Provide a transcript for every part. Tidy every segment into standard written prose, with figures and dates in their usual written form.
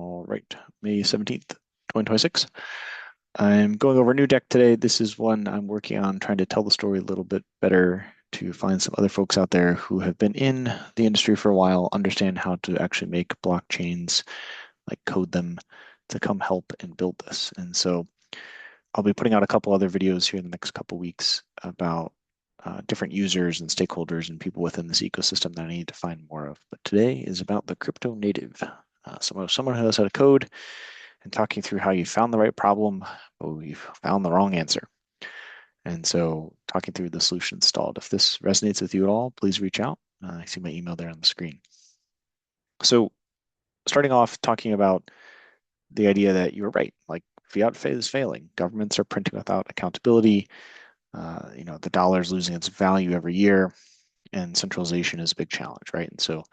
All right, May 17th, 2026. I'm going over a new deck today. This is one I'm working on trying to tell the story a little bit better to find some other folks out there who have been in the industry for a while, understand how to actually make blockchains, like code them to come help and build this. And so I'll be putting out a couple other videos here in the next couple weeks about different users and stakeholders and people within this ecosystem that I need to find more of. But today is about the crypto native, someone who knows how to code and talking through how you found the right problem, but you found the wrong answer. And so talking through the solution installed. If this resonates with you at all, please reach out. I see my email there on the screen. So starting off talking about the idea that you were right, like fiat is failing. Governments are printing without accountability. The dollar is losing its value every year, and centralization is a big challenge, right? And so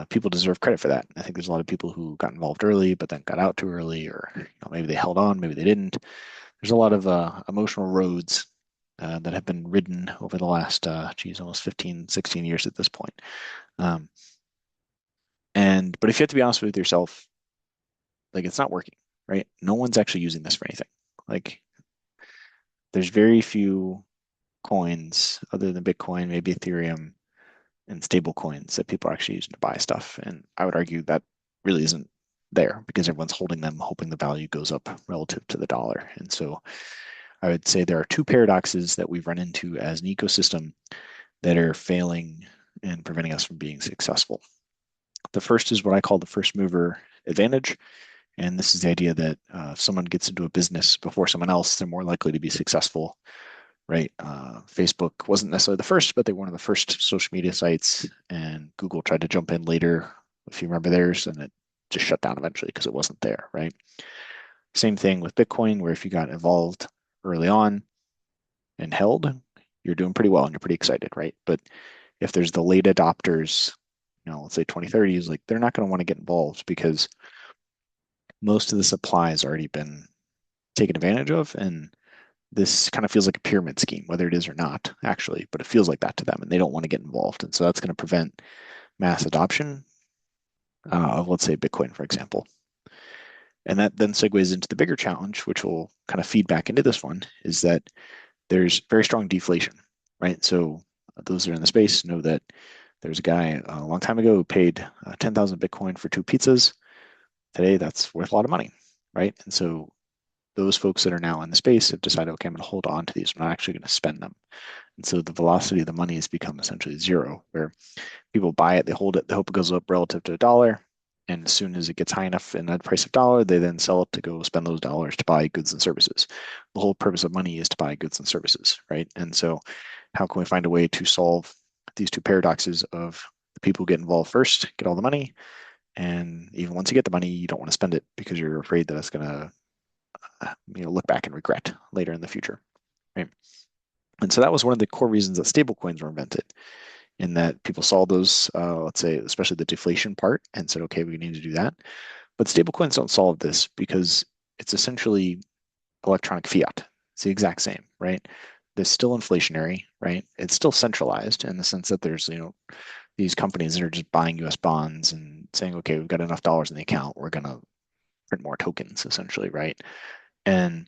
people deserve credit for that. I think there's a lot of people who got involved early, but then got out too early, or maybe they held on, maybe they didn't. There's a lot of emotional roads that have been ridden over the last, almost 15, 16 years at this point. Um, but if you have to be honest with yourself, like it's not working, right? No one's actually using this for anything. Like there's very few coins other than Bitcoin, maybe Ethereum, and stable coins that people are actually using to buy stuff. And I would argue that really isn't there because everyone's holding them, hoping the value goes up relative to the dollar. And so I would say there are two paradoxes that we've run into as an ecosystem that are failing and preventing us from being successful. The first is what I call the first mover advantage. And this is the idea that if someone gets into a business before someone else, they're more likely to be successful, right? Facebook wasn't necessarily the first, but they were one of the first social media sites, and Google tried to jump in later, if you remember theirs, and it just shut down eventually because it wasn't there, right? Same thing with Bitcoin, where if you got involved early on and held, you're doing pretty well and you're pretty excited, right? But if there's the late adopters, let's say 2030s, like they're not going to want to get involved because most of the supply has already been taken advantage of, and this kind of feels like a pyramid scheme, whether it is or not, actually, but it feels like that to them, and they don't want to get involved. And so that's going to prevent mass adoption of, let's say, Bitcoin, for example. And that then segues into the bigger challenge, which will kind of feed back into this one, is that there's very strong deflation, right? So those that are in the space know that there's a guy a long time ago who paid 10,000 Bitcoin for two pizzas. Today, that's worth a lot of money, right? And so those folks that are now in the space have decided, okay, I'm going to hold on to these. I'm not actually going to spend them. And so the velocity of the money has become essentially zero, where people buy it, they hold it, they hope it goes up relative to a dollar. And as soon as it gets high enough in that price of dollar, they then sell it to go spend those dollars to buy goods and services. The whole purpose of money is to buy goods and services, right? And so how can we find a way to solve these two paradoxes of the people who get involved first, get all the money, and even once you get the money, you don't want to spend it because you're afraid that it's going to look back and regret later in the future, right? And so that was one of the core reasons that stablecoins were invented, in that people saw those, let's say, especially the deflation part, and said, okay, we need to do that. But stablecoins don't solve this because it's essentially electronic fiat. It's the exact same, right? They're still inflationary, right? It's still centralized in the sense that there's, these companies that are just buying US bonds and saying, okay, we've got enough dollars in the account, we're going to print more tokens, essentially, right? And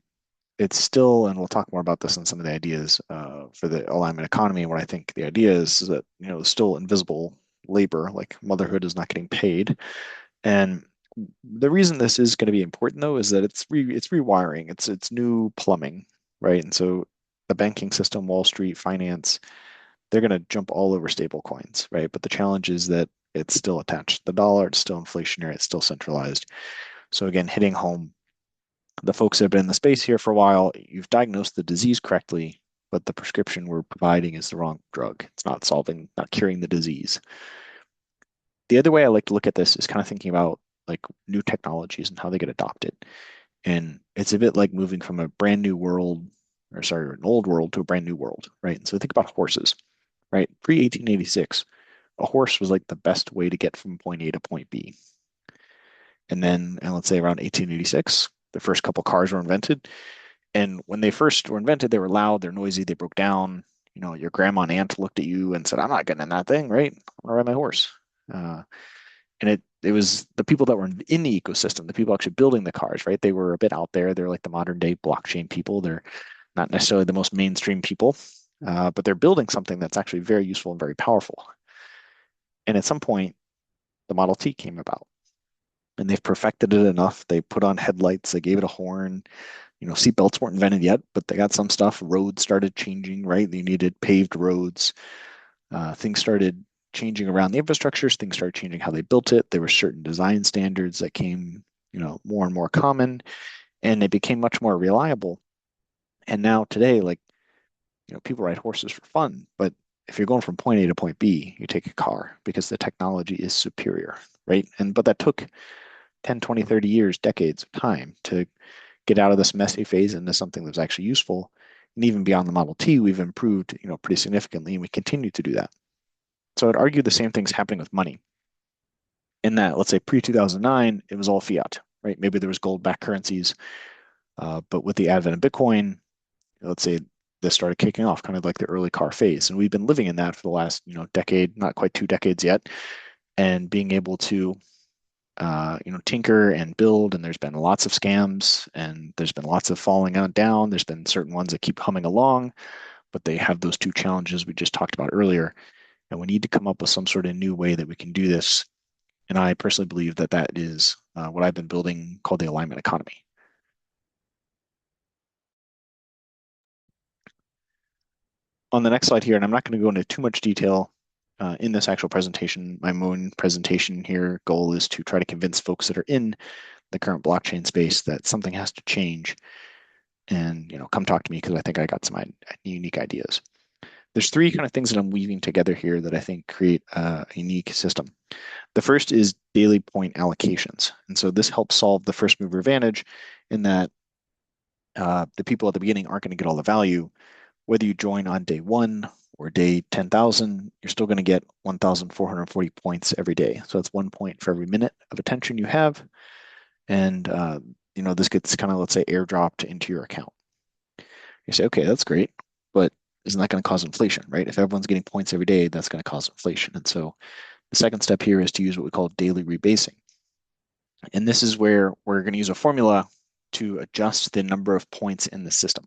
it's still, and we'll talk more about this in some of the ideas for the alignment economy. What I think the idea is that, still invisible labor, like motherhood is not getting paid. And the reason this is going to be important, though, is that it's rewiring. It's new plumbing, right? And so the banking system, Wall Street, finance, they're going to jump all over stable coins, right? But the challenge is that it's still attached to the dollar. It's still inflationary. It's still centralized. So again, hitting home, the folks that have been in the space here for a while, you've diagnosed the disease correctly, but the prescription we're providing is the wrong drug. It's not curing the disease. The other way I like to look at this is kind of thinking about like new technologies and how they get adopted. And it's a bit like moving from a brand new world, or sorry, an old world to a brand new world, right? And so think about horses, right? Pre 1886, a horse was like the best way to get from point A to point B. And let's say around 1886, the first couple cars were invented. And when they first were invented, they were loud, they're noisy, they broke down. Your grandma and aunt looked at you and said, I'm not getting in that thing, right? I'm gonna ride my horse. And it it was the people that were in the ecosystem, the people actually building the cars, right? They were a bit out there. They're like the modern day blockchain people. They're not necessarily the most mainstream people, but they're building something that's actually very useful and very powerful. And at some point, the Model T came about, and they've perfected it enough. They put on headlights, they gave it a horn. Seat belts weren't invented yet, but they got some stuff. Roads started changing, right? You needed paved roads. Things started changing around the infrastructures. Things started changing how they built it. There were certain design standards that came, more and more common, and it became much more reliable. And now today, like, people ride horses for fun, but if you're going from point A to point B, you take a car because the technology is superior, right? But that took 10, 20, 30 years, decades of time to get out of this messy phase into something that's actually useful. And even beyond the Model T, we've improved, pretty significantly, and we continue to do that. So I'd argue the same thing's happening with money. In that, let's say pre-2009, it was all fiat, right? Maybe there was gold-backed currencies, but with the advent of Bitcoin, let's say this started kicking off, kind of like the early car phase, and we've been living in that for the last, decade, not quite 2 decades yet, and being able to tinker and build, and there's been lots of scams, and there's been lots of falling on down. There's been certain ones that keep humming along, but they have those two challenges we just talked about earlier. And we need to come up with some sort of new way that we can do this. And I personally believe that that is what I've been building called the alignment economy. On the next slide here, and I'm not going to go into too much detail in this actual presentation. My main presentation here goal is to try to convince folks that are in the current blockchain space that something has to change, and come talk to me because I think I got some unique ideas. There's three kind of things that I'm weaving together here that I think create a unique system. The first is daily point allocations. And so this helps solve the first mover advantage in that the people at the beginning aren't going to get all the value. Whether you join on day one or day 10,000, you're still going to get 1,440 points every day. So that's 1 point for every minute of attention you have. And, this gets kind of, let's say, airdropped into your account. You say, okay, that's great, but isn't that going to cause inflation, right? If everyone's getting points every day, that's going to cause inflation. And so the second step here is to use what we call daily rebasing. And this is where we're going to use a formula to adjust the number of points in the system.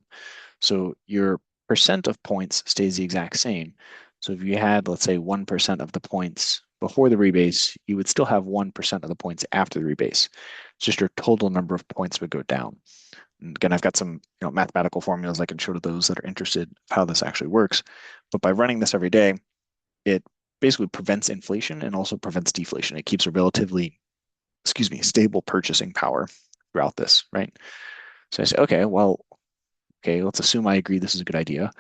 So your percent of points stays the exact same. So if you had, let's say, 1% of the points before the rebase, you would still have 1% of the points after the rebase. It's just your total number of points would go down. And again, I've got some mathematical formulas I can show to those that are interested of how this actually works. But by running this every day, it basically prevents inflation and also prevents deflation. It keeps a relatively, stable purchasing power throughout this, right? So I say, okay, well, let's assume I agree this is a good idea.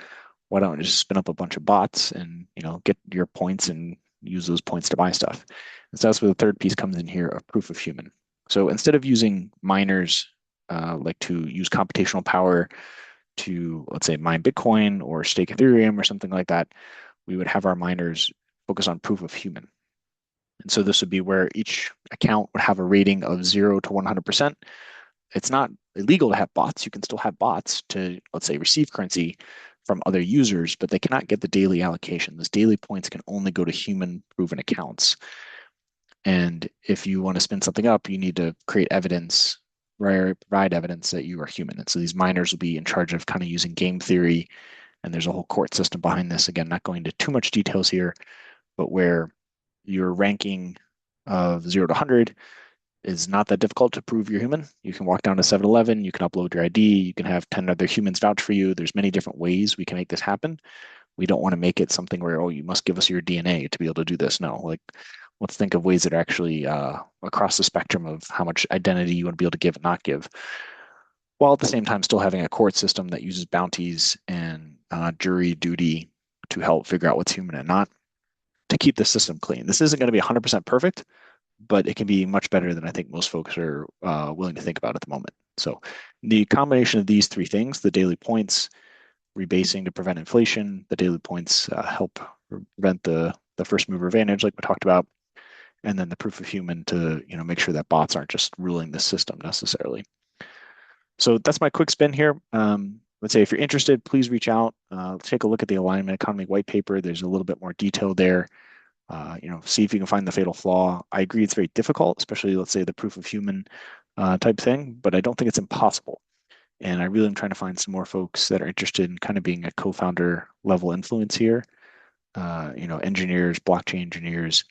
Why don't I just spin up a bunch of bots and get your points and use those points to buy stuff? And so that's where the third piece comes in here of proof of human. So instead of using miners like to use computational power to, let's say, mine Bitcoin or stake Ethereum or something like that, we would have our miners focus on proof of human. And so this would be where each account would have a rating of 0 to 100%. It's not illegal to have bots. You can still have bots to, let's say, receive currency from other users, but they cannot get the daily allocation. Those daily points can only go to human proven accounts. And if you want to spin something up, you need to create evidence, provide evidence that you are human. And so these miners will be in charge of kind of using game theory. And there's a whole court system behind this. Again, not going into too much details here, but where your ranking of 0 to 100 is not that difficult to prove you're human. You can walk down to 7-Eleven, you can upload your ID, you can have 10 other humans vouch for you. There's many different ways we can make this happen. We don't want to make it something where, oh, you must give us your DNA to be able to do this. No, like, let's think of ways that are actually across the spectrum of how much identity you want to be able to give and not give, while at the same time still having a court system that uses bounties and jury duty to help figure out what's human and not, to keep the system clean. This isn't going to be 100% perfect, but it can be much better than I think most folks are willing to think about at the moment. So the combination of these three things, the daily points, rebasing to prevent inflation, the daily points help prevent the first mover advantage like we talked about, and then the proof of human to make sure that bots aren't just ruling the system necessarily. So that's my quick spin here. Let's say if you're interested, please reach out. Take a look at the alignment economy white paper. There's a little bit more detail there. see if you can find the fatal flaw. I agree it's very difficult, especially let's say the proof of human type thing, but I don't think it's impossible. And I really am trying to find some more folks that are interested in kind of being a co-founder level influence here. Engineers, blockchain engineers.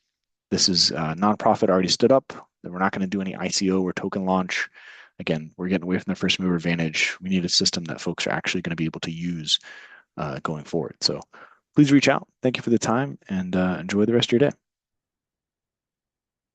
This is a nonprofit already stood up. We're not going to do any ICO or token launch. Again, we're getting away from the first mover advantage. We need a system that folks are actually going to be able to use going forward. So please reach out. Thank you for the time and enjoy the rest of your day.